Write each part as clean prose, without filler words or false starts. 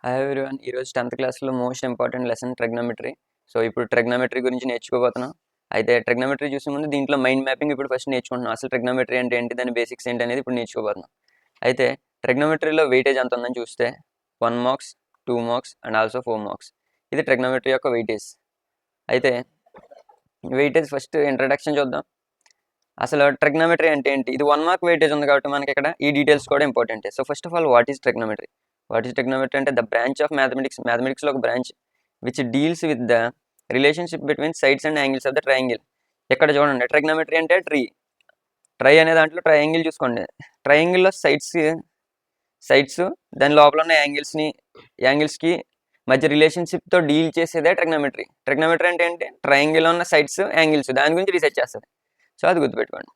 Hi everyone. ఈరోజు 10th క్లాస్లో most important lesson trigonometry. So ఇప్పుడు ట్రిగ్నోమెట్రీ గురించి నేర్చుకోబోతున్నాం. అయితే ట్రిగ్నోమెట్రీ చూసే ముందు దీంట్లో మైండ్ మ్యాపింగ్ ఇప్పుడు ఫస్ట్ నేర్చుకుంటున్నాం. అసలు ట్రిగ్నోమెట్రీ అంటే ఏంటి, దాని బేసిక్స్ ఏంటి అనేది ఇప్పుడు నేర్చుకోబోతున్నాం. అయితే ట్రిగ్నోమెట్రీలో వెయిటేజ్ ఎంత ఉందని చూస్తే 1 marks, 2 marks and also 4 marks. ఇది ట్రిగ్నోమెట్రీ యొక్క వెయిటేజ్. అయితే వెయిటేజ్ ఫస్ట్ ఇంట్రడక్షన్ చూద్దాం. అసలు ట్రిగ్నోమెట్రీ అంటే ఏంటి? ఇది 1 మార్క్ వెయిటేజ్ ఉంది కాబట్టి మనకి ఇక్కడ ఈ డీటెయిల్స్ కూడా important. So first of all what is trigonometry? What is trigonometry అంటే ద బ్రాంచ్ ఆఫ్ మ్యాథమెటిక్స్. మ్యాథమెటిక్స్లో ఒక branch which deals with the relationship between sides and angles of the triangle. ఇక్కడ చూడండి, ట్రిగ్నోమెట్రీ అంటే ట్రై అనే దాంట్లో triangle చూసుకోండి. ట్రయాంగిల్లో sides దాని లోపల ఉన్న యాంగిల్స్కి మధ్య రిలేషన్షిప్తో డీల్ చేసేదే ట్రిగ్నోమెట్రీ. ట్రిగ్నోమెట్రీ అంటే ఏంటి? ట్రయాంగిల్లో ఉన్న సైడ్స్, యాంగిల్స్ దాని గురించి రీసెర్చ్ చేస్తుంది. సో అది గుర్తుపెట్టుకోండి.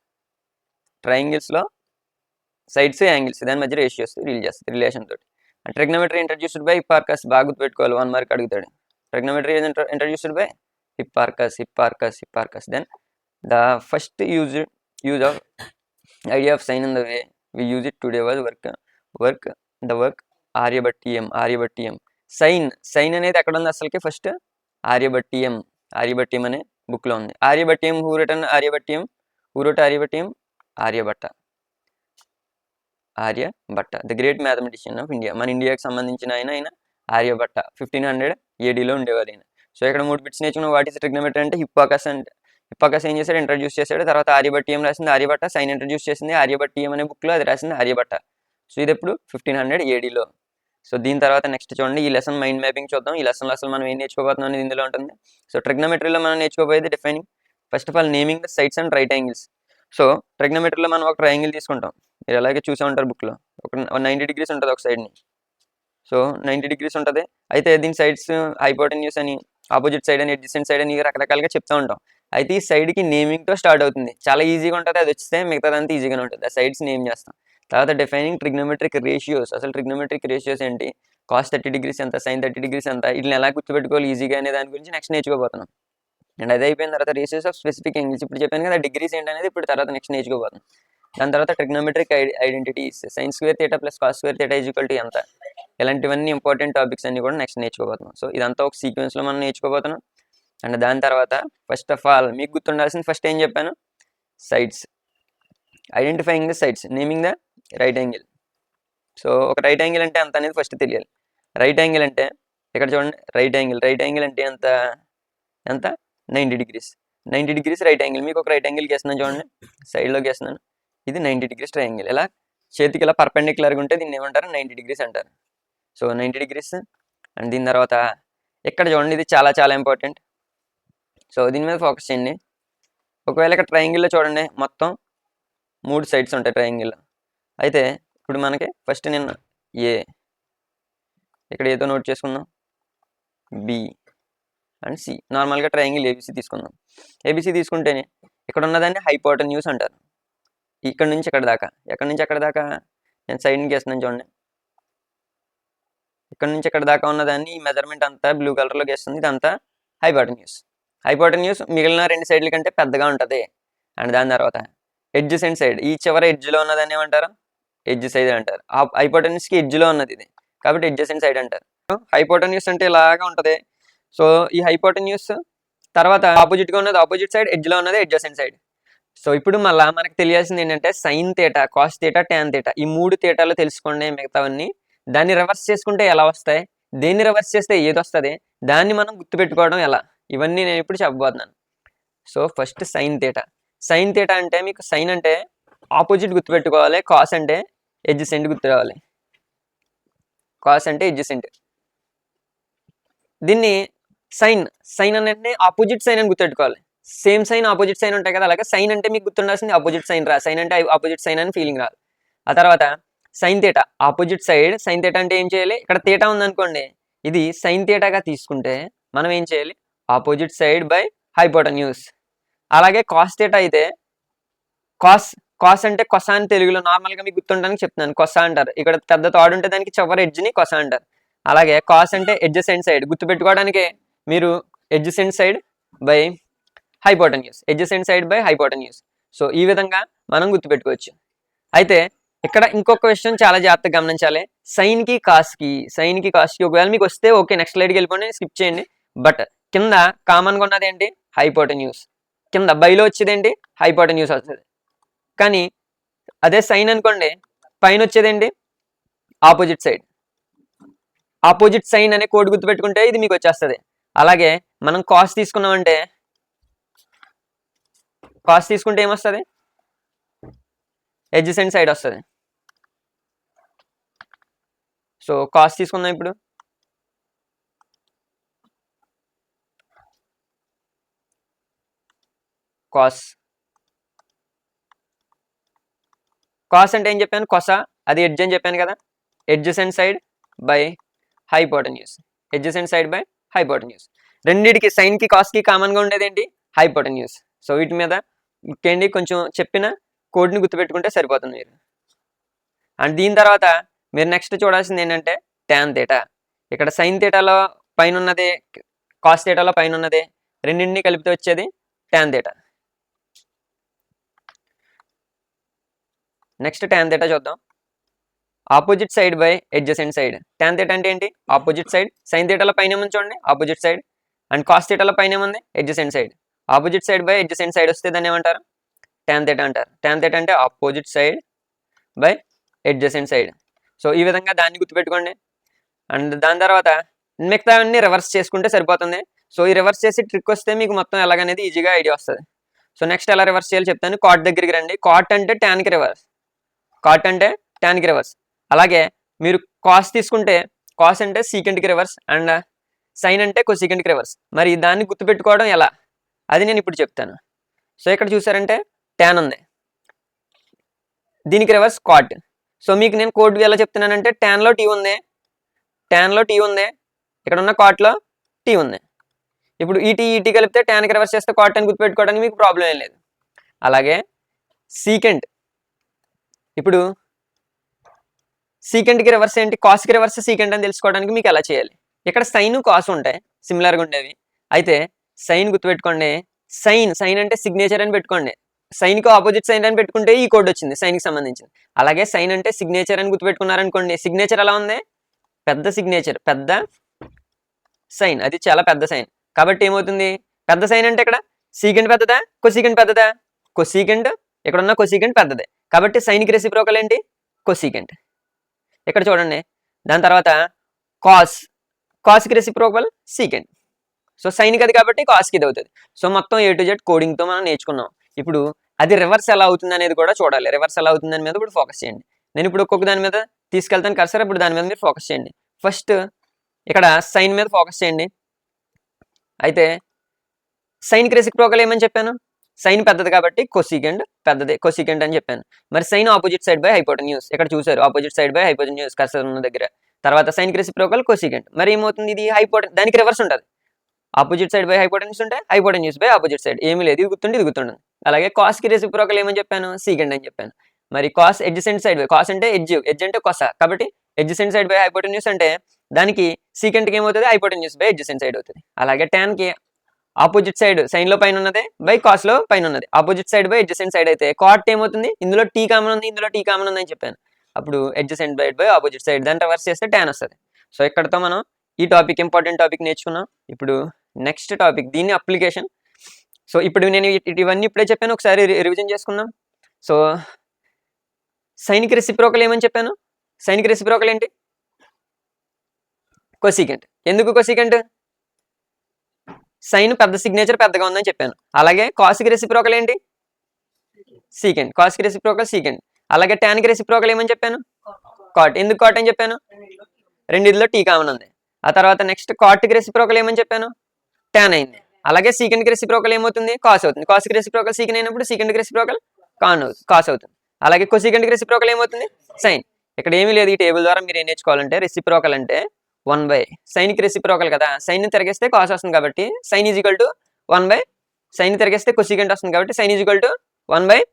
ట్రయాంగిల్స్లో సైడ్స్, యాంగిల్స్ దాని మధ్య రేషియోస్ డీల్ చేస్తుంది రిలేషన్ తోటి. Trigonometry introduced by Hipparchus. బాగా గుర్తుపెట్టుకోవాలి, 1 మార్క్ అడుగుతాడు. Trigonometry is introduced by Hipparchus. Then the first use of idea of sign in the way we use it today was work Aryabhatiya. Sine అనేది ఎక్కడ ఉంది అసలుకి? First Aryabhatiyam అనే బుక్ లో ఉంది. Aryabhatiya who written Aryabhatiya? Aryabhata the great mathematician of India. మన ఇండియాకి సంబంధించిన ఆయన ఆర్యభట్ట. 1500 ADలో ఉండేవారు ఆయన. సో ఇక్కడ 3 బిట్స్ నేర్చుకున్న. వాట్ ఈస్ ట్రిగ్నోమెట్రీ అంటే హిప్పాకస్ ఏం చేశాడు? ఇంట్రడ్యూస్ చేశాడు. తర్వాత ఆర్యభట్టీయం రాసింది ఆర్యభట్ట. సైన్ ఇంట్రడ్యూస్ చేసింది ఆర్యభట్టీయం అనే బుక్లో, అది రాసింది ఆర్యభట్ట. సో ఇది ఎప్పుడు 1500 ADలో. సో దీని తర్వాత నెక్స్ట్ చూడండి, ఈ లెసన్ మైండ్ మ్యాపింగ్ చూద్దాం. ఈ లెసన్లో అసలు మనం ఏం నేర్చుకోబోతున్నాం అనేది ఇందులో ఉంటుంది. సో ట్రిగ్నోమెట్రీలో మనం నేర్చుకోబోయేది defining, first of all naming the sides and right angles. So ట్రిగ్నోమెట్రీలో మనం ఒక ట్రయాంగిల్ తీసుకుంటాం. మీరు అలాగే చూసే ఉంటారు బుక్లో. ఒక 90 degrees ఉంటుంది ఒక సైడ్ని. సో 90 degrees ఉంటుంది. అయితే దీని సైడ్స్ హైపోటెన్యూస్ అని, ఆపోజిట్ సైడ్ అని, అడ్జసెంట్ సైడ్ అని రకరకాలుగా చెప్తూ ఉంటాం. అయితే ఈ సైడ్కి నేమింగ్తో స్టార్ట్ అవుతుంది. చాలా ఈజీగా ఉంటుంది. అది వస్తే మిగతాదంతా ఈజీగానే ఉంటుంది. ఆ సైడ్స్ నేమ్ చేస్తాం. తర్వాత డిఫైనింగ్ ట్రిగ్నోమెట్రిక్ రేషియోస్. అసలు ట్రిగ్నోమెట్రిక్ రేషియోస్ ఏంటి, కాస్ 30 degrees ఎంత, సైన్ 30 degrees ఎంత, వీటిని ఎలా గుర్తుపెట్టుకోవాలి ఈజీగా అనే దాని గురించి నెక్స్ట్ నేర్చుకోబోతున్నాం. అండ్ అది అయిపోయిన తర్వాత రేషియోస్ ఆఫ్ స్పెసిఫిక్ యాంగిల్స్. ఇప్పుడు చెప్పాను కదా డిగ్రీస్ ఏంటనేది, ఇప్పుడు తర్వాత నెక్స్ట్ నేర్చుకోబోతున్నాం. దాని తర్వాత trigonometric identities. Sine square theta plus cos square theta is equal to ఎంత. ఇలాంటివన్నీ ఇంపార్టెంట్ టాపిక్స్ అన్ని కూడా నెక్స్ట్ నేర్చుకోబోతున్నాం. సో ఇదంతా ఒక సీక్వెన్స్లో మనం నేర్చుకోబోతున్నాం. అండ్ దాని తర్వాత ఫస్ట్ ఆఫ్ ఆల్ మీకు గుర్తుండాల్సింది ఫస్ట్ ఏం చెప్పాను? Sides. Identifying the sides, naming the right angle. So ఒక రైట్ యాంగిల్ అంటే ఎంత అనేది ఫస్ట్ తెలియాలి. రైట్ యాంగిల్ అంటే ఇక్కడ చూడండి, రైట్ యాంగిల్ అంటే ఎంత 90 degrees. 90 degrees right angle. మీకు ఒక రైట్ యాంగిల్ గీస్తున్నాను చూడండి, సైడ్లో గీస్తున్నాను. ఇది 90 degrees ట్రయాంగిల్. ఇలా చేతికి ఇలా పర్పెండిక్యులర్గా ఉంటే దీన్ని ఏమంటారు? 90 degrees అంటారు. So 90 degrees. అండ్ దీని తర్వాత ఇక్కడ చూడండి, ఇది చాలా చాలా ఇంపార్టెంట్. సో దీని మీద ఫోకస్ చేయండి. ఒకవేళ ఇక్కడ ట్రయాంగిల్లో చూడండి, మొత్తం 3 సైడ్స్ ఉంటాయి ట్రయాంగిల్లో. అయితే ఇప్పుడు మనకి ఫస్ట్ నేను ఇక్కడ ఏదో నోట్ చేసుకుందాం, బి అండ్ సి. నార్మల్గా ట్రయాంగిల్ ఏబిసి తీసుకుందాం. ఏబిసి తీసుకుంటేనే ఇక్కడ ఉన్నదాన్ని హైపోటెన్యూస్ అంటారు. ఇక్కడ నుంచి ఎక్కడ దాకా నేను సైడ్ని గీస్తున్నాను చూడండి. ఇక్కడ నుంచి ఎక్కడ దాకా ఉన్నదాన్ని ఈ మెజర్మెంట్ అంతా బ్లూ కలర్లో గీస్తుంది. ఇదంతా హైపోటెన్యూస్ మిగిలిన 2 సైడ్ల కంటే పెద్దగా ఉంటుంది. అండ్ దాని తర్వాత ఎడ్జసెంట్ సైడ్, ఈ చివరి ఎడ్జ్లో ఉన్నదాన్ని ఏమంటారు? ఎడ్జ్ సైడ్ అంటారు. హైపోటెన్యూస్కి ఎడ్జ్లో ఉన్నది ఇది కాబట్టి ఎడ్జసెంట్ సైడ్ అంటారు. హైపోటెన్యూస్ అంటే ఇలాగా ఉంటుంది. సో ఈ హైపోటెన్యూస్ తర్వాత ఆపోజిట్గా ఉన్నది ఆపోజిట్ సైడ్, ఎడ్జ్లో ఉన్నది ఎడ్జసెంట్ సైడ్. సో ఇప్పుడు మళ్ళీ మనకు తెలియాల్సింది ఏంటంటే sine theta, cos theta, tan theta. ఈ 3 థీటాలు తెలుసుకోండి. మిగతావన్నీ దాన్ని రివర్స్ చేసుకుంటే ఎలా వస్తాయి, దేన్ని రివర్స్ చేస్తే ఏది వస్తుంది, దాన్ని మనం గుర్తుపెట్టుకోవడం ఎలా, ఇవన్నీ నేను ఇప్పుడు చెప్పబోతున్నాను. సో ఫస్ట్ సైన్ థీటా అంటే మీకు సైన్ అంటే ఆపోజిట్ గుర్తుపెట్టుకోవాలి, కాస్ అంటే ఎడ్జసెంట్ గుర్తు రావాలి. దీన్ని సైన్ అంటే ఆపోజిట్ సైన్ అని గుర్తుపెట్టుకోవాలి. సేమ్ సైన్ ఆపోజిట్ సైన్ ఉంటాయి కదా, అలాగే సైన్ అంటే మీకు గుర్తుండాల్సింది ఆపోజిట్ సైన్ సైన్ అంటే ఆపోజిట్ సైన్ అని ఫీలింగ్ రాదు. ఆ తర్వాత sine theta, opposite side. Sine theta అంటే ఏం చేయాలి? ఇక్కడ థీటా ఉందనుకోండి, ఇది సైన్ థీటాగా తీసుకుంటే మనం ఏం చేయాలి? Opposite side by hypotenuse. అలాగే కాస్ థీటా అయితే కాస్ అంటే కొస అని తెలుగులో నార్మల్గా మీకు గుర్తుండడానికి చెప్తున్నాను. కొస అంటారు. ఇక్కడ పెద్ద తాడు ఉంటే దానికి చివరి ఎడ్జ్ని కొస అంటారు. అలాగే కాస్ అంటే ఎడ్జసెంట్ సైడ్. గుర్తుపెట్టుకోవడానికి మీరు adjacent side by hypotenuse. So ఈ విధంగా మనం గుర్తుపెట్టుకోవచ్చు. అయితే ఇక్కడ ఇంకొక విషయం చాలా జాగ్రత్తగా గమనించాలి. సైన్కి కాస్కి ఒకవేళ మీకు వస్తే ఓకే, నెక్స్ట్ స్లైడ్కి వెళ్ళిపోండి, స్కిప్ చేయండి. బట్ కింద కామన్గా ఉన్నది ఏంటి? హైపోటెన్యూస్. కింద బైలో వచ్చేది ఏంటి? హైపోటెన్యూస్ వస్తుంది. కానీ అదే సైన్ అనుకోండి, పైన వచ్చేది ఏంటి? Opposite side. ఆపోజిట్ సైన్ అనే కోడ్ గుర్తుపెట్టుకుంటే ఇది మీకు వచ్చేస్తుంది. అలాగే మనం కాస్ తీసుకున్నామంటే, కాస్ తీసుకుంటే ఏమొస్తుంది? ఎడ్జసెంట్ సైడ్ వస్తుంది. సో కాస్ తీసుకుందాం. ఇప్పుడు కాస్ అంటే ఏం చెప్పాను? కొసా, అది ఎడ్జ్ అని చెప్పాను కదా. Adjacent side by hypotenuse. Adjacent side by hypotenuse. రెండింటికి సైన్కి కాస్కి కామన్గా ఉండేది ఏంటి? హైపోటెన్యూస్. సో వీటి మీద ఇంకేంటి, కొంచెం చెప్పిన కోడ్ని గుర్తుపెట్టుకుంటే సరిపోతుంది మీరు. అండ్ దీని తర్వాత మీరు నెక్స్ట్ చూడాల్సింది ఏంటంటే ట్యాన్ థీటా. ఇక్కడ సైన్ థీటాలో పైన ఉన్నది, కాస్ థీటాలో పైన ఉన్నది, రెండింటిని కలిపితే వచ్చేది tan theta. Next tan theta చూద్దాం. Opposite side by adjacent side. Tan theta అంటే ఏంటి? Opposite side. సైన్ థీటాలో పైన ఏముంది చూడండి, ఆపోజిట్ సైడ్. అండ్ కాస్ థీటాలో పైన ఏముంది? Adjacent side. Opposite side by adjacent side వస్తే దాన్ని ఏమంటారు? ట్యాన్ థీటా అంటారు. ట్యాన్ థీటా అంటే opposite side by adjacent side. So ఈ విధంగా దాన్ని గుర్తుపెట్టుకోండి. అండ్ దాని తర్వాత మిగతా అన్ని రివర్స్ చేసుకుంటే సరిపోతుంది. సో ఈ రివర్స్ చేసి ట్రిక్ వస్తే మీకు మొత్తం ఎలాగనేది ఈజీగా ఐడియా వస్తుంది. సో నెక్స్ట్ ఎలా రివర్స్ చేయాలో చెప్తాను. కాట్ దగ్గరికి రండి. కాట్ అంటే ట్యాన్కి రివర్స్. కాట్ అంటే ట్యాన్కి రివర్స్. అలాగే మీరు కాస్ తీసుకుంటే, కాస్ అంటే సీకెంట్కి రివర్స్, అండ్ సైన్ అంటే కొసీకెంట్కి రివర్స్. మరి దాన్ని గుర్తుపెట్టుకోవడం ఎలా, అది నేను ఇప్పుడు చెప్తాను. సో ఇక్కడ చూసారంటే ట్యాన్ ఉంది, దీనికి రివర్స్ కాట్. సో మీకు నేను కోడ్ ఎలా చెప్తున్నానంటే, ట్యాన్లో టీ ఉంది, ఇక్కడ ఉన్న కాట్లో టీ ఉంది. ఇప్పుడు ఈటీ కలిపితే ట్యాన్కి రివర్స్ చేస్తే కాట్ అని గుర్తుపెట్టుకోవడానికి మీకు ప్రాబ్లం ఏం లేదు. అలాగే సీకెంట్, ఇప్పుడు సీకెంట్కి రివర్స్ ఏంటి? కాస్కి రివర్స్ సీకెంట్ అని తెలుసుకోవడానికి మీకు ఎలా చేయాలి? ఇక్కడ సైన్ కాస్ ఉంటాయి, సిమిలర్గా ఉండేవి. అయితే సైన్ గుర్తుపెట్టుకోండి. సైన్ అంటే సిగ్నేచర్ అని పెట్టుకోండి. సైన్కి ఆపోజిట్ సైన్ అని పెట్టుకుంటే ఈ కోడ్ వచ్చింది సైన్కి సంబంధించింది. అలాగే సైన్ అంటే సిగ్నేచర్ అని గుర్తుపెట్టుకున్నారనుకోండి. సిగ్నేచర్ ఎలా ఉంది? పెద్ద సిగ్నేచర్, పెద్ద సైన్, అది చాలా పెద్ద సైన్. కాబట్టి ఏమవుతుంది? పెద్ద సైన్ అంటే ఇక్కడ సీకెంట్ పెద్దదా, కొసీకెంట్ పెద్దదా? కొసీకెంట్. ఇక్కడ ఉన్న కొసీకెంట్ పెద్దదే. కాబట్టి సైన్కి రెసిప్రోకల్ ఏంటి? కొసీకెంట్. ఇక్కడ చూడండి. దాని తర్వాత కాస్కి రెసిప్రోకల్ సీకెంట్. సో సైన్కి అది కాబట్టి కాస్కి ఇది అవుతుంది. సో మొత్తం A to Z కోడింగ్తో మనం నేర్చుకున్నాం. ఇప్పుడు అది రివర్స్ ఎలా అవుతుంది అనేది కూడా చూడాలి. రివర్స్ ఎలా అవుతుంది దాని మీద ఇప్పుడు ఫోకస్ చేయండి. నేను ఇప్పుడు ఒక్కొక్క దాని మీద తీసుకెళ్తాను కర్సర్. ఇప్పుడు దాని మీద మీరు ఫోకస్ చేయండి. ఫస్ట్ ఇక్కడ సైన్ మీద ఫోకస్ చేయండి. అయితే సైన్కి రెసిప్రోకల్ ఏమని చెప్పాను? సైన్ పెద్దది కాబట్టి కొసీకెంట్ పెద్దది, కొసీకెంట్ అని చెప్పాను. మరి sine opposite side by hypotenuse. ఇక్కడ చూసారు, opposite side by hypotenuse cursor ఉన్న దగ్గర. తర్వాత సైన్కి రెసిప్రోకల్ కొసీకెంట్. మరి ఏమవుతుంది? ఇది దానికి రివర్స్ ఉంటుంది. ఆపోజిట్ సైడ్ బై హైపోటెన్యూస్ ఉంటే హైపోటెన్యూస్ బై ఆపోజిట్ సైడ్. ఏమీ లేదు, ఇది గుర్తుండి ఇది గుర్తుండదు. అలాగే కాస్కి రెసిప్రోకల్ ఏమని చెప్పాను? సీకెంట్ అని చెప్పాను. మరి cos adjacent side by, cos అంటే ఎడ్జ్ అంటే కొస, కాబట్టి ఎడ్జసెంట్ సైడ్ బై హైపోటెన్యూస్ అంటే దానికి సీకెంట్కి ఏమవుతుంది? హైపోటెన్యూస్ బై ఎడ్జసెంట్ సైడ్ అవుతుంది. అలాగే ట్యాన్కి ఆపోజిట్ సైడ్ సైన్లో పైన ఉన్నదే బై కాస్లో పైన ఉన్నది, opposite side by adjacent side అయితే కాట్ ఏమవుతుంది? ఇందులో టీ కామన్ ఉంది, ఇందులో టీ కామన్ ఉంది అని చెప్పాను. అప్పుడు adjacent side by opposite side, దాన్ని రివర్స్ చేస్తే ట్యాన్ వస్తుంది. సో ఇక్కడతో మనం ఈ టాపిక్, ఇంపార్టెంట్ టాపిక్ నేర్చుకున్నాం. ఇప్పుడు నెక్స్ట్ టాపిక్, దీని అప్లికేషన్. సో ఇప్పుడు నేను ఇవన్నీ ఇప్పుడే చెప్పాను, ఒకసారి రివిజన్ చేసుకుందాం. సో సైన్కి రెసిప్రోకల్ ఏమని చెప్పాను? సైన్కి రెసిప్రోకల్ ఏంటి? కొసీకెంట్. ఎందుకు కొసీకెంట్? సైన్ పెద్ద సిగ్నేచర్ పెద్దగా ఉందని చెప్పాను. అలాగే కాస్కి రెసిప్రోకల్ ఏంటి? సీకెంట్. కాస్కి రెసిప్రోకల్ సీకెంట్. అలాగే ట్యాన్కి రెసిప్రోకల్ ఏమని చెప్పాను? కాట్. ఎందుకు కాట్ అని చెప్పాను? రెండిట్లో టీ కామన్ ఉంది. ఆ తర్వాత నెక్స్ట్ కాట్కి రెసిప్రోకల్ ఏమని చెప్పాను? ట్యాన్ అయింది. అలాగే సీకెంట్కి రెసిప్రోకల్ ఏమవుతుంది? కాస్ అవుతుంది. కాస్కి రెసిప్రోకల్ సీకెంట్ అయినప్పుడు సీకెంట్కి రెసిప్రోకల్ కాస్ అవుతుంది. అలాగే కొసీకెంట్కి రెసిప్రోకల్ ఏమవుతుంది? సైన్. ఇక్కడ ఏమీ లేదు. ఈ టేబుల్ ద్వారా మీరు ఏం నేర్చుకోవాలంటే, రెసిప్రోకల్ అంటే 1/, సైన్కి రెసిప్రోకల్ కదా, సైన్ తిరిగేస్తే కాస్ వస్తుంది కాబట్టి sine is equal to 1/, sine తిరిగేస్తే కొసీకెంట్ వస్తుంది కాబట్టి sine is equal to 1/,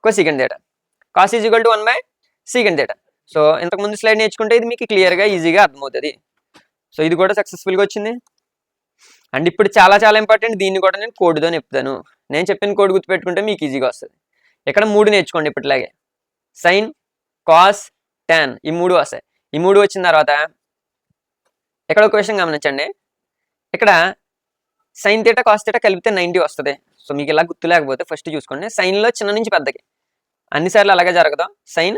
cosecant theta. Cos is equal to 1/, secant theta. So ఇంతకుముందు స్లైడ్ నేర్చుకుంటే ఇది మీకు క్లియర్గా ఈజీగా అర్థమవుతుంది. సో ఇది కూడా సక్సెస్ఫుల్గా వచ్చింది. అండ్ ఇప్పుడు చాలా చాలా ఇంపార్టెంట్, దీన్ని కూడా నేను కోడ్తో చెప్తాను. నేను చెప్పిన కోడ్ గుర్తుపెట్టుకుంటే మీకు ఈజీగా వస్తుంది. ఇక్కడ 3 నేర్చుకోండి ఇప్పటిలాగే. సైన్, కాస్ tan ఈ 3 వస్తాయి. ఈ 3 వచ్చిన తర్వాత ఇక్కడ ఒక క్వశ్చన్ గమనించండి. ఇక్కడ sin θ cos θ కలిపితే 90 వస్తుంది. సో మీకు ఇలా గుర్తు లేకపోతే ఫస్ట్ చూసుకోండి. సైన్లో చిన్న నుంచి పెద్దకి అన్నిసార్లు అలాగే జరగదు. సైన్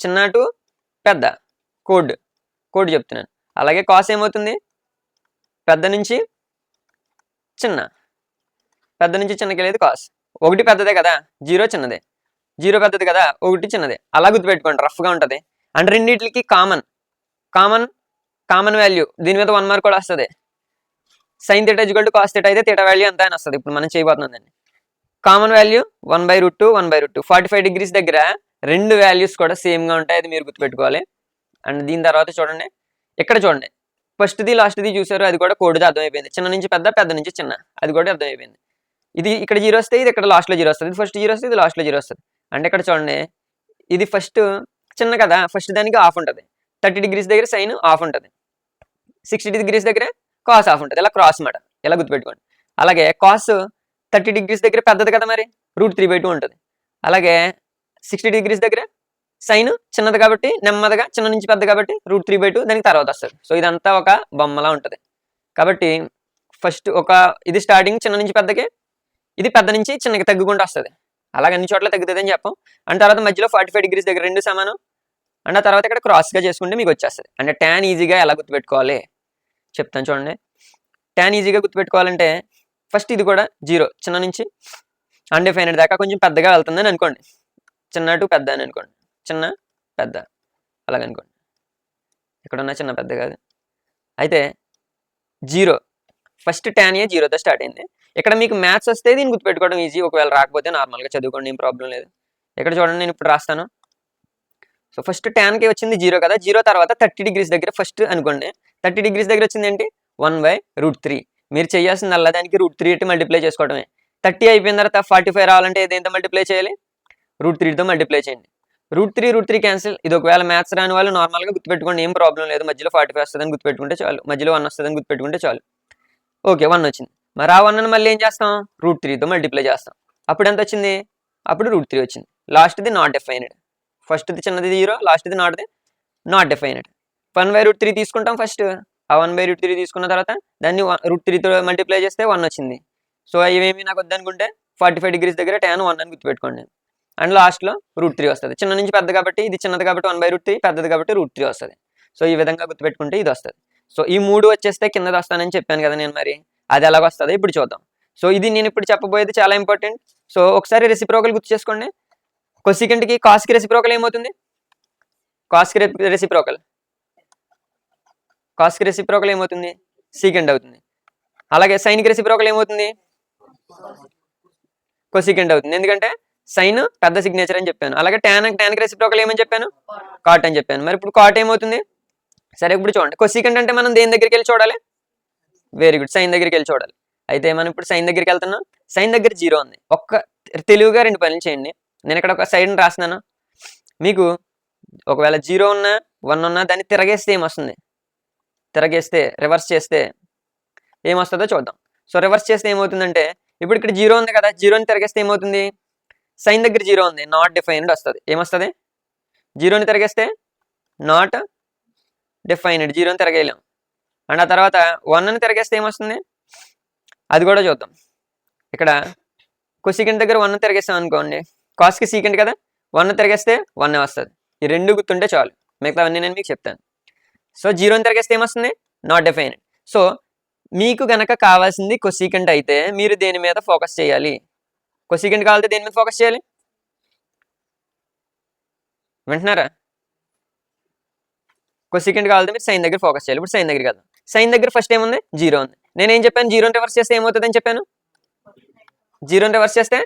చిన్న టు పెద్ద కోడ్ చెప్తున్నాను. అలాగే కాస్ ఏమవుతుంది, పెద్ద నుంచి చిన్నకి వెళ్ళేది కాస్. 1 పెద్దదే కదా, 0 చిన్నదే, 0 పెద్దది కదా, 1 చిన్నదే. అలా గుర్తుపెట్టుకోండి, రఫ్గా ఉంటుంది. అండ్ రెండింటికి కామన్ వాల్యూ, దీని మీద 1 మార్క్ కూడా వస్తుంది. sin θ = cos θ అయితే θ వాల్యూ ఎంత అని వస్తుంది. ఇప్పుడు మనం చేయబోతున్నాం దాన్ని. Common value 1/√2 1/√2. 45 degrees దగ్గర రెండు వాల్యూస్ కూడా సేమ్గా ఉంటాయి, అది మీరు గుర్తుపెట్టుకోవాలి. అండ్ దీని తర్వాత చూడండి, ఇక్కడ చూడండి, ఫస్ట్ది లాస్ట్ది చూసారు, అది కూడా కోడ్ది అర్థమైపోయింది. చిన్న నుంచి పెద్ద, పెద్ద నుంచి చిన్న, అది కూడా అర్థమైపోయింది. ఇది ఇక్కడ 0 వస్తే ఇది ఇక్కడ లాస్ట్లో 0 వస్తుంది, ఇది ఫస్ట్ 0 వస్తుంది, ఇది లాస్ట్లో 0 వస్తుంది. అంటే ఇక్కడ చూడండి, ఇది ఫస్ట్ చిన్న కదా, ఫస్ట్ దానికి ఆఫ్ ఉంటుంది. 30 degrees దగ్గర సైన్ ఆఫ్ ఉంటుంది, 60 degrees దగ్గర కాస్ ఆఫ్ ఉంటుంది. ఇలా క్రాస్ మాట, ఇలా గుర్తుపెట్టుకోండి. అలాగే కాస్ 30 degrees దగ్గర పెద్దది కదా, మరి √3/2 ఉంటుంది. అలాగే 60 degrees దగ్గర సైన్ చిన్నది కాబట్టి నెమ్మదిగా చిన్న నుంచి పెద్ద కాబట్టి √3/2 దానికి తర్వాత వస్తుంది. సో ఇదంతా ఒక బొమ్మలా ఉంటుంది. కాబట్టి ఫస్ట్ ఇది స్టార్టింగ్ చిన్న నుంచి పెద్దకి, ఇది పెద్ద నుంచి చిన్నకి తగ్గుకుంటూ వస్తుంది. అలాగే అన్ని చోట్ల తగ్గుతుంది అని చెప్పాం. అండ్ తర్వాత మధ్యలో 45 degrees దగ్గర రెండు సమానం. అండ్ ఆ తర్వాత ఇక్కడ క్రాస్గా చేసుకుంటే మీకు వచ్చేస్తుంది. అంటే tan ఈజీగా ఎలా గుర్తుపెట్టుకోవాలి చెప్తాను చూడండి. tan ఈజీగా గుర్తుపెట్టుకోవాలంటే ఫస్ట్ ఇది కూడా 0, చిన్న నుంచి అన్డిఫైనెడ్ దాకా కొంచెం పెద్దగా వెళ్తుందని అనుకోండి. చిన్న టు పెద్ద అని అనుకోండి, చిన్న పెద్ద అలాగనుకోండి. ఇక్కడ ఉన్న చిన్న పెద్ద కాదు. అయితే 0 ఫస్ట్ tan 0తో స్టార్ట్ అయింది. ఇక్కడ మీకు మ్యాథ్స్ వస్తే దీన్ని గుర్తుపెట్టుకోవడం ఈజీ, ఒకవేళ రాకపోతే నార్మల్గా చదువుకోండి, ఏం ప్రాబ్లం లేదు. ఇక్కడ చూడండి, నేను ఇప్పుడు రాస్తాను. సో ఫస్ట్ tanకి వచ్చింది 0 కదా, 0 తర్వాత 30 degrees దగ్గర ఫస్ట్ అనుకోండి. 30 degrees దగ్గర వచ్చింది ఏంటి, 1/√3. మీరు చేయాల్సింది అలా దానికి √3 ఎట్టి మల్టిప్లై చేసుకోవడమే. 30 అయిపోయిన తర్వాత 45 రావాలంటే దేంతో మల్టిప్లై చేయాలి, √3తో మల్టిప్లై చేయండి. √3 క్యాన్సిల్. ఇది ఒకవేళ మ్యాథ్స్ రాని వాళ్ళు నార్మల్గా గుర్తుపెట్టుకోండి, ఏం ప్రాబ్లం లేదు. మధ్యలో 45 వస్తుందని గుర్తుపెట్టుకుంటే చాలు, మధ్యలో 1 వస్తుందని గుర్తుపెట్టుకుంటే చాలు. ఓకే, 1 వచ్చింది. మరి ఆ 1ని మళ్ళీ ఏం చేస్తాం, √3తో మల్టిప్లై చేస్తాం. అప్పుడు ఎంత వచ్చింది, అప్పుడు √3 వచ్చింది. లాస్ట్ది నాట్ డిఫైన్డ్. ఫస్ట్ది చిన్నది 0, లాస్ట్ది నాట్ డిఫైన్డ్. 1/√3 తీసుకుంటాం ఫస్ట్. ఆ 1/√3 తీసుకున్న తర్వాత దాన్ని √3తో మల్టిప్లై చేస్తే 1 వచ్చింది. సో ఇవేమి నాకు వద్దనుకుంటే 45 degrees దగ్గర tan 1 అని గుర్తుపెట్టుకోండి. అండ్ లాస్ట్లో √3 వస్తుంది. చిన్న నుంచి పెద్ద కాబట్టి ఇది చిన్నది కాబట్టి 1/√3, పెద్దది కాబట్టి √3 వస్తుంది. సో ఈ విధంగా గుర్తుపెట్టుకుంటే ఇది వస్తుంది. సో ఈ 3 వచ్చేస్తే కిందది వస్తానని చెప్పాను కదా నేను, మరి అది ఎలాగ వస్తుంది ఇప్పుడు చూద్దాం. సో ఇది నేను ఇప్పుడు చెప్పబోయేది చాలా ఇంపార్టెంట్. సో ఒకసారి రెసిప్రోకల్ గుర్తు చేసుకోండి. కొసికెంట్కి కాస్కి రెసిప్రోకల్ ఏమవుతుంది, కాస్కి రెసిప్రోకల్ ఏమవుతుంది, సీకెంట్ అవుతుంది. అలాగే సైన్కి రెసిప్రోకల్ ఏమవుతుంది, కొసికెంట్ అవుతుంది. ఎందుకంటే సైన్ పెద్ద సిగ్నేచర్ అని చెప్పాను. అలాగే ట్యాన్కి రెసిప్రోకల్ ఏమని చెప్పాను, కాట్ అని చెప్పాను. మరి ఇప్పుడు కాట్ ఏమవుతుంది, సరే ఇప్పుడు చూడండి. కొసికెంట్ అంటే మనం దేని దగ్గరికి వెళ్ళి చూడాలి, వెరీ గుడ్, సైన్ దగ్గరికి వెళ్ళి చూడాలి. అయితే మనం ఇప్పుడు సైన్ దగ్గరికి వెళ్తున్నాం. సైన్ దగ్గర 0 ఉంది. తెలివిగా 2 పనులు చేయండి. నేను ఇక్కడ ఒక సైడ్ని రాస్తున్నాను. మీకు ఒకవేళ 0 ఉన్నా 1 ఉన్నా దాన్ని తిరగేస్తే ఏమొస్తుంది, తిరగేస్తే రివర్స్ చేస్తే ఏమొస్తుందో చూద్దాం. సో రివర్స్ చేస్తే ఏమవుతుందంటే, ఇప్పుడు ఇక్కడ 0 ఉంది కదా, 0ని తిరగేస్తే ఏమవుతుంది, సైన్ దగ్గర 0 ఉంది, నాట్ డిఫైన్డ్ వస్తుంది. ఏమొస్తుంది, 0ని తిరగేస్తే నాట్ డిఫైన్డ్, 0ని తిరగేయలేం. అండ్ ఆ తర్వాత 1ని తిరగేస్తే ఏమొస్తుంది, అది కూడా చూద్దాం. ఇక్కడ కొసికెంట్ దగ్గర 1 తిరగేస్తాం అనుకోండి, కాస్కి సీకెంట్ కదా, 1 తిరగేస్తే 1 వస్తుంది. ఈ రెండు గుర్తుంటే చాలు, మిగతావన్నీ నేను మీకు చెప్తాను. సో 0ని తిరగేస్తే ఏమొస్తుంది, నాట్ డిఫైన్డ్. సో మీకు గనక కావాల్సింది కొసికెంట్ అయితే మీరు దేని మీద ఫోకస్ చేయాలి, కొసికెంట్ కావాలంటే దేని మీద ఫోకస్ చేయాలి, వింటున్నారా? కొసికెంట్ కావాలంటే మీరు సైన్ దగ్గర ఫోకస్ చేయాలి. ఇప్పుడు సైన్ దగ్గర కదా, సైన్ దగ్గర ఫస్ట్ ఏముంది, 0 ఉంది. నేనేం చెప్పాను, 0ని రివర్స్ చేస్తే ఏమవుతుందని చెప్పాను, 0ని రివర్స్ చేస్తే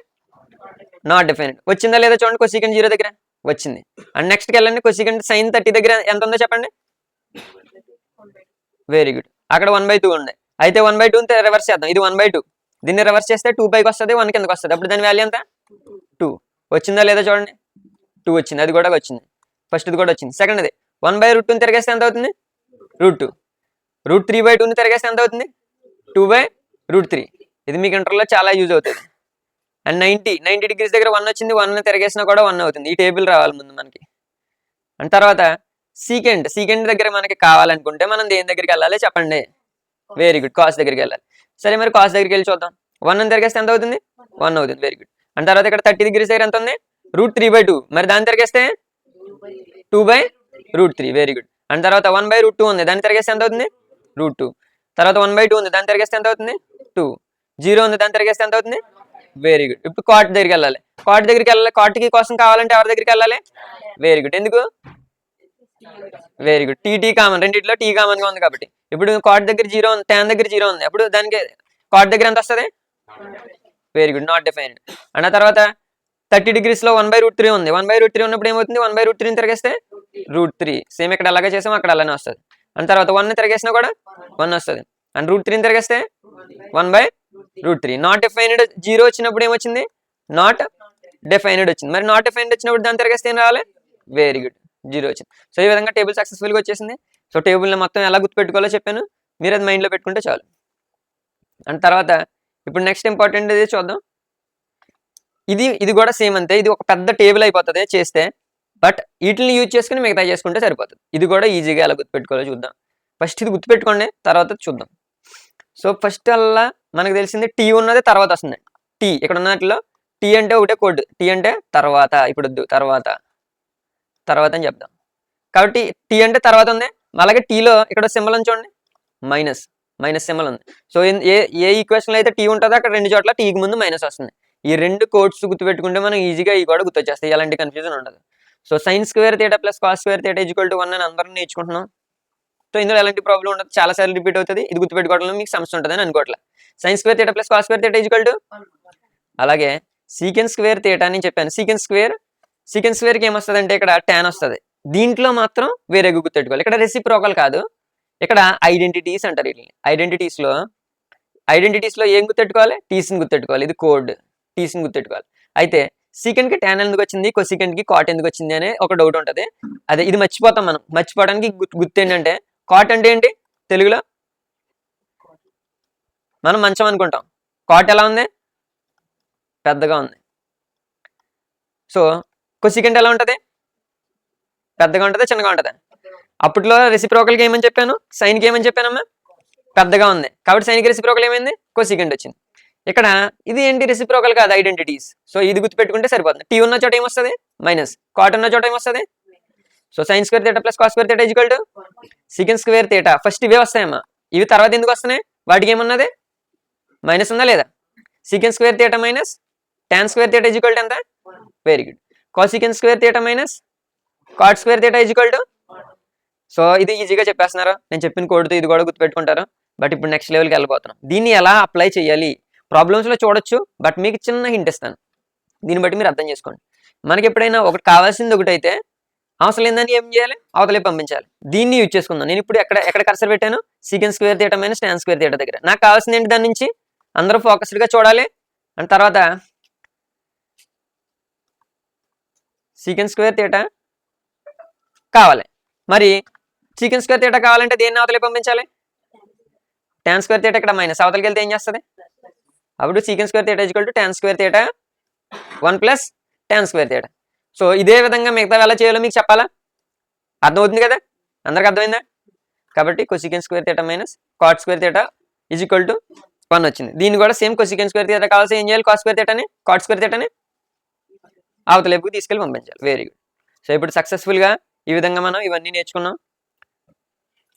నాట్ డిఫైన్డ్. వచ్చిందా లేదా చూడండి, కొసికెంట్ 0 దగ్గర వచ్చింది. అండ్ నెక్స్ట్కి వెళ్ళండి, కొసికెంట్ సైన్ 30 దగ్గర ఎంత ఉందో చెప్పండి, వెరీ గుడ్, అక్కడ 1/2 ఉంది. అయితే 1/2 రివర్స్ చేద్దాం, ఇది 1/2, దీన్ని రివర్స్ చేస్తే 2 పైకి వస్తుంది, 1 కిందకి వస్తుంది. అప్పుడు దాని వాల్యూ ఎంత, 2. వచ్చిందా లేదా చూడండి, 2 వచ్చింది. అది కూడా వచ్చింది, ఫస్ట్ది కూడా వచ్చింది. సెకండ్ది 1/√2ని తిరిగేస్తే ఎంత అవుతుంది, √2. √3/2ని తిరిగేస్తే ఎంత అవుతుంది, 2/√3. ఇది మీకు ఇంటర్లో చాలా యూజ్ అవుతుంది. అండ్ 90 degrees దగ్గర 1 వచ్చింది, 1ని తిరిగేసినా కూడా 1 అవుతుంది. ఈ టేబుల్ రావాలి ముందు మనకి. అండ్ తర్వాత సీకెండ్ దగ్గర మనకి కావాలనుకుంటే మనం దేని దగ్గరికి వెళ్ళాలి చెప్పండి. వెరీ గుడ్, కాస్ దగ్గరికి వెళ్ళాలి. సరే మరి కాస్ దగ్గరికి వెళ్ళి చూద్దాం. 1 అని తిరిగేస్తే ఎంత అవుతుంది? 1 అవుతుంది. Very good. అండ్ తర్వాత ఇక్కడ 30 డిగ్రీస్ దగ్గర ఎంత ఉంది? √3/2. మరి దాన్ని తిరిగేస్తే 2/√3. Very good. అండ్ తర్వాత 1/√2 ఉంది, దాన్ని తిరిగేస్తే ఎంత అవుతుంది? √2. తర్వాత 1/2 ఉంది, దాన్ని తిరిగేస్తే ఎంత అవుతుంది? 2. 0 ఉంది, దాన్ని తిరిగేస్తే ఎంత అవుతుంది? Very good. ఇప్పుడు కాట్ దగ్గరికి వెళ్ళాలి. కాట్ దగ్గరికి వెళ్ళాలి, కాట్కి కోసం కావాలంటే ఎవరి దగ్గరికి వెళ్ళాలి? Very good. ఎందుకు? Very good. టీ కామన్, రెండిట్లో టీ కామన్ గా ఉంది కాబట్టి. ఇప్పుడు కాట్ దగ్గర 0 ఉంది, tan దగ్గర 0 ఉంది, అప్పుడు దానికి కాట్ దగ్గర ఎంత వస్తుంది? Very good, not defined. అన్న తర్వాత 30 డిగ్రీస్ లో 1/√3 ఉంది. 1/√3 ఉన్నప్పుడు ఏమవుతుంది? 1/√3 తిరిగేస్తే √3. సేమ్ ఇక్కడ అలాగే చేసాం, అక్కడ అలానే వస్తుంది. అండ్ తర్వాత 1 తిరిగేసినా కూడా 1 వస్తుంది. అండ్ √3 తిరిగేస్తే 1/√3. నాట్ డిఫైన్డ్ 0 వచ్చినప్పుడు ఏమొచ్చింది? నాట్ డిఫైన్డ్ వచ్చింది. మరి నాట్ డిఫైన్డ్ వచ్చినప్పుడు దాన్ని తిరిగేస్తే ఏం రావాలి? వెరీ గుడ్, 0 వచ్చింది. సో ఈ విధంగా టేబుల్ సక్సెస్ఫుల్గా వచ్చేసింది. సో టేబుల్ని మొత్తం ఎలా గుర్తుపెట్టుకోవాలో చెప్పాను, మీరు అది మైండ్లో పెట్టుకుంటే చాలు. అండ్ తర్వాత ఇప్పుడు నెక్స్ట్ ఇంపార్టెంట్ ఇది చూద్దాం. ఇది కూడా సేమ్ అంతే, ఇది ఒక పెద్ద టేబుల్ అయిపోతుంది చేస్తే, బట్ వీటిని యూజ్ చేసుకుని మిగతా చేసుకుంటే సరిపోతుంది. ఇది కూడా ఈజీగా ఎలా గుర్తుపెట్టుకోవాలో చూద్దాం. ఫస్ట్ ఇది గుర్తుపెట్టుకోండి, తర్వాత చూద్దాం. సో ఫస్ట్ అలా మనకు తెలిసింది టీ ఉన్నది తర్వాత వస్తుంది. టీ ఇక్కడ ఉన్నట్లో టీ అంటే ఒకటే కోడ్, టీ అంటే తర్వాత. ఇప్పుడు తర్వాత అని చెప్దాం. కాబట్టి టీ అంటే తర్వాత ఉంది. అలాగే టీలో ఇక్కడ సింబల్ అని చూడండి, మైనస్ సింబల్ ఉంది. సో ఏ ఈక్వేషన్లో అయితే టీ ఉంటుందో అక్కడ 2 చోట్ల టీకి ముందు మైనస్ వస్తుంది. ఈ 2 కోడ్స్ గుర్తుపెట్టుకుంటే మనం ఈజీగా ఈ కూడా గుర్తొచ్చేస్తాయి, ఎలాంటి కన్ఫ్యూజన్ ఉండదు. సో sin² θ + cos² θ = 1 అని అందరం నేర్చుకుంటున్నాం. సో ఇందులో ఎలాంటి ప్రాబ్లం ఉండదు, చాలా సార్లు రిపీట్ అవుతుంది. ఇది గుర్తుపెట్టుకోవడంలో మీకు సమస్య ఉంటుందని అనుకోవట్లే. sin² θ + cos² θ = అలాగే sec² θ అని చెప్పాను. sec²కి ఏమొస్తుంది అంటే ఇక్కడ tan వస్తుంది. దీంట్లో మాత్రం వేరేగా గుర్తుపెట్టుకోవాలి. ఇక్కడ రెసిప్రోకల్ కాదు, ఇక్కడ ఐడెంటిటీస్ అంటారు. ఐడెంటిటీస్లో ఏం గుర్తుపెట్టుకోవాలి? టీస్ని గుర్తుపెట్టుకోవాలి. ఇది కోడ్, టీస్ని గుర్తుపెట్టుకోవాలి. అయితే సీకెండ్కి tan ఎందుకు వచ్చింది, కొసీకెండ్కి కాట్ ఎందుకు వచ్చింది అనే ఒక డౌట్ ఉంటుంది. అదే ఇది మర్చిపోతాం మనం. మర్చిపోవడానికి గుర్తు ఏంటంటే కాట్ అంటే ఏంటి తెలుగులో? మనం మంచం అనుకుంటాం. కాట్ ఎలా ఉంది? పెద్దగా ఉంది. సో కొసీకెండ్ ఎలా ఉంటుంది? పెద్దగా ఉంటుంది, చిన్నగా ఉంటుంది. అప్పట్లో రెసిప్రోకల్కి ఏమని చెప్పాను? సైన్కి ఏమని చెప్పానమ్మా? పెద్దగా ఉంది కాబట్టి సైన్కి రెసిప్రోకల్ ఏమైంది? కొసీకెండ్ వచ్చింది. ఇక్కడ ఇది ఏంటి? రెసిప్రోకల్ కాదు, ఐడెంటిటీస్. సో ఇది గుర్తుపెట్టుకుంటే సరిపోతుంది. టీ ఉన్న చోట ఏమొస్తుంది? మైనస్. కాట్ ఉన్న చోట ఏమొస్తుంది? So sin² θ + cos² θ = sec² θ. First ఇవే వస్తాయమ్మా. ఇవి తర్వాత ఎందుకు వస్తున్నాయి? వాటికి ఏమన్నది? మైనస్ ఉందా లేదా? sec² θ - tan² θ = ఎంత? Very good. cosec² θ - cot² θ = so ఇది ఈజీగా చెప్పేస్తున్నారు. నేను చెప్పిన కోడ్తో ఇది కూడా గుర్తుపెట్టుకుంటారు. బట్ ఇప్పుడు నెక్స్ట్ లెవెల్కి వెళ్ళిపోతున్నాం. దీన్ని ఎలా అప్లై చేయాలి ప్రాబ్లమ్స్లో చూడొచ్చు, బట్ మీకు చిన్న హింట్ ఇస్తాను. దీన్ని బట్టి మీరు అర్థం చేసుకోండి. మనకి ఎప్పుడైనా ఒకటి కావాల్సింది ఒకటైతే అవసరం లేదని ఏం చేయాలి? అవతలే పంపించాలి. దీన్ని యూజ్ చేసుకుందాం. నేను ఇప్పుడు ఎక్కడ కర్సర్ పెట్టాను? sec² θ - tan² θ దగ్గర. నాకు కావాల్సింది ఏంటి? దాని నుంచి అందరూ ఫోకస్డ్గా చూడాలి. అండ్ తర్వాత sec² θ కావాలి. మరి sec² θ కావాలంటే దేన్ని అవతలే పంపించాలి? tan² θ ఇక్కడ మైనస్, అవతలకి వెళ్తే ఏం చేస్తుంది? అప్పుడు sec² θ = tan² θ 1 + tan² θ. సో ఇదే విధంగా మిగతా ఎలా చేయాలో మీకు చెప్పాలా? అర్థమవుతుంది కదా? అందరికి అర్థమైందా? కాబట్టి cosec² θ - cot² θ = 1 వచ్చింది. దీన్ని కూడా సేమ్ cosec² θ కావాల్సి ఏం చేయాలి? cos² θని cot² θని అవతలేపుకి తీసుకెళ్ళి పంపించాలి. Very good. సో ఇప్పుడు సక్సెస్ఫుల్గా ఈ విధంగా మనం ఇవన్నీ నేర్చుకున్నాం.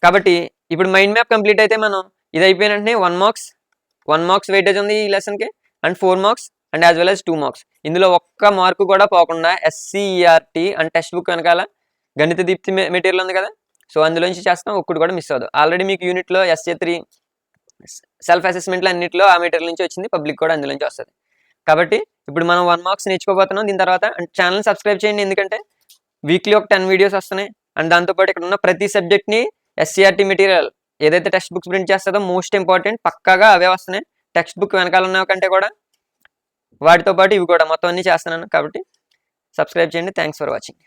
కాబట్టి ఇప్పుడు మైండ్ మ్యాప్ కంప్లీట్ అయితే మనం ఇది అయిపోయిన వెంటనే 1 మార్క్స్ వెయిటేజ్ ఉంది ఈ లెసన్కి, and 4 marks and as well as 2 marks. ఇందులో ఒక్క మార్కు కూడా పోకుండా SCERT అండ్ టెక్స్ట్ బుక్ వెనకాల గణిత దీప్తి మెటీరియల్ ఉంది కదా, సో అందులోంచి చేస్తాం. ఒక్కటి కూడా మిస్ అవ్వదు. ఆల్రెడీ మీకు యూనిట్లో SA3 సెల్ఫ్ అసెస్మెంట్లో అన్నింటిలో ఆ మెటీరియల్ నుంచి వచ్చింది, పబ్లిక్ కూడా అందులోంచి వస్తుంది. కాబట్టి ఇప్పుడు మనం 1 మార్క్స్ నేర్చుకోబోతున్నాం. దీని తర్వాత ఛానల్ సబ్స్క్రైబ్ చేయండి, ఎందుకంటే వీక్లీ ఒక 10 వీడియోస్ వస్తున్నాయి. అండ్ దాంతోపాటు ఇక్కడ ఉన్న ప్రతి సబ్జెక్ట్ని SCERT మెటీరియల్ ఏదైతే టెక్స్ట్ బుక్స్ ప్రింట్ చేస్తుందో మోస్ట్ ఇంపార్టెంట్ పక్కాగా అవే వస్తున్నాయి. టెక్స్ట్ బుక్ వెనకాల ఉన్న కంటే కూడా వాటితో పాటు ఇవి కూడా మొత్తం అన్నీ చేస్తున్నాను. కాబట్టి సబ్స్క్రైబ్ చేయండి. Thanks for watching.